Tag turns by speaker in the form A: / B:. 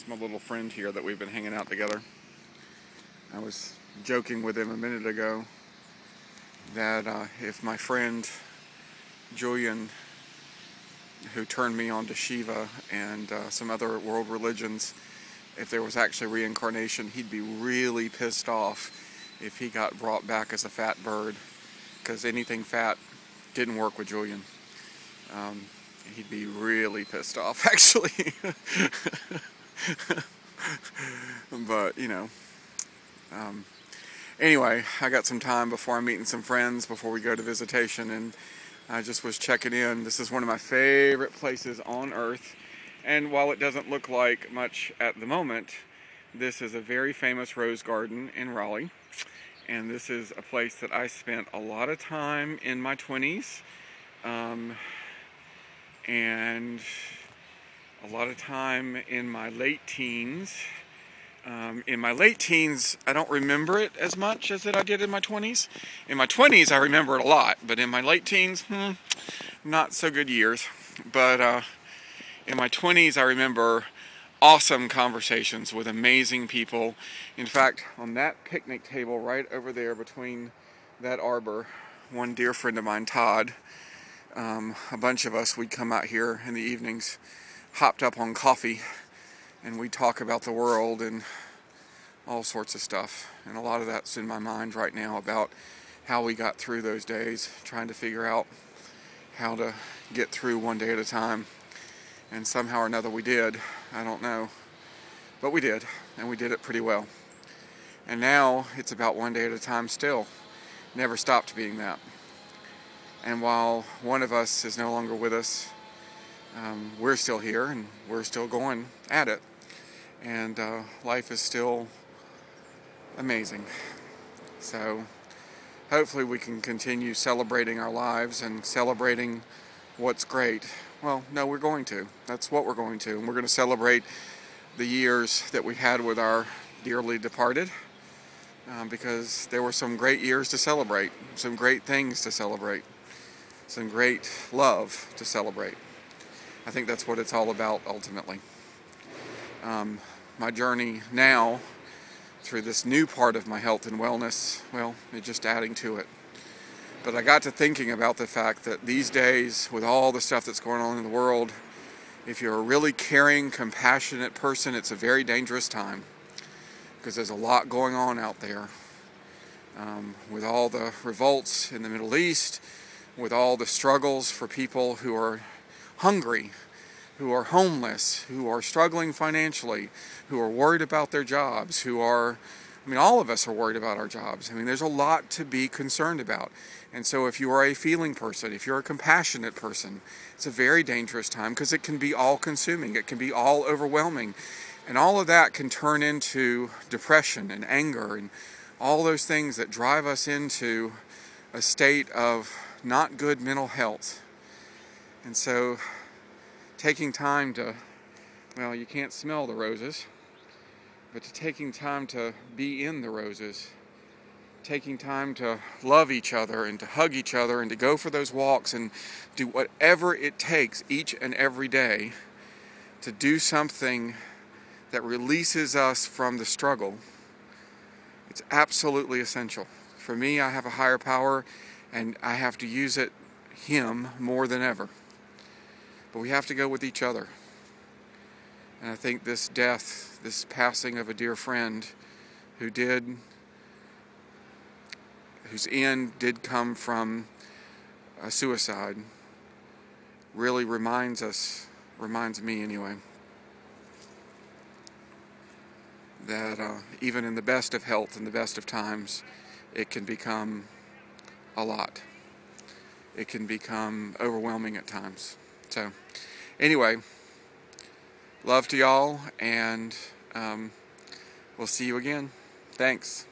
A: my little friend here that we've been hanging out together. I was joking with him a minute ago that if my friend Julian, who turned me on to Shiva and some other world religions, if there was actually reincarnation, he'd be really pissed off if he got brought back as a fat bird, because anything fat didn't work with Julian. He'd be really pissed off, actually. But, you know. Anyway, I got some time before I'm meeting some friends, before we go to visitation, and I just was checking in. This is one of my favorite places on earth, and while it doesn't look like much at the moment, this is a very famous rose garden in Raleigh, and this is a place that I spent a lot of time in my 20s, and a lot of time in my late teens. In my late teens, I don't remember it as much as I did in my 20s. In my 20s, I remember it a lot, but in my late teens, not so good years. But in my 20s, I remember awesome conversations with amazing people. In fact, on that picnic table right over there between that arbor, one dear friend of mine, Todd, a bunch of us, we'd come out here in the evenings, hopped up on coffee, and we'd talk about the world and all sorts of stuff. And a lot of that's in my mind right now about how we got through those days, trying to figure out how to get through one day at a time. And somehow or another we did. I don't know. But we did, and we did it pretty well. And now it's about one day at a time still. Never stopped being that. And while one of us is no longer with us, we're still here and we're still going at it. And life is still amazing. So hopefully we can continue celebrating our lives and celebrating what's great. Well, no, we're going to. That's what we're going to. And we're going to celebrate the years that we had with our dearly departed, because there were some great years to celebrate, some great things to celebrate, some great love to celebrate. I think that's what it's all about ultimately. My journey now through this new part of my health and wellness, well, it's just adding to it. But I got to thinking about the fact that these days, with all the stuff that's going on in the world, if you're a really caring, compassionate person, it's a very dangerous time, because there's a lot going on out there. With all the revolts in the Middle East, with all the struggles for people who are hungry, who are homeless, who are struggling financially, who are worried about their jobs, all of us are worried about our jobs. There's a lot to be concerned about. And so if you are a feeling person, if you're a compassionate person, it's a very dangerous time, because it can be all-consuming, it can be all overwhelming. And all of that can turn into depression and anger and all those things that drive us into a state of not good mental health. And so taking time to, well, you can't smell the roses, but taking time to be in the roses, taking time to love each other and to hug each other and to go for those walks and do whatever it takes each and every day to do something that releases us from the struggle. It's absolutely essential. For me, I have a higher power and I have to use it, Him, more than ever. But we have to go with each other. And I think this death, this passing of a dear friend whose end did come from a suicide, really reminds me anyway, that even in the best of health and the best of times, it can become a lot. It can become overwhelming at times. So, anyway, love to y'all, and we'll see you again. Thanks.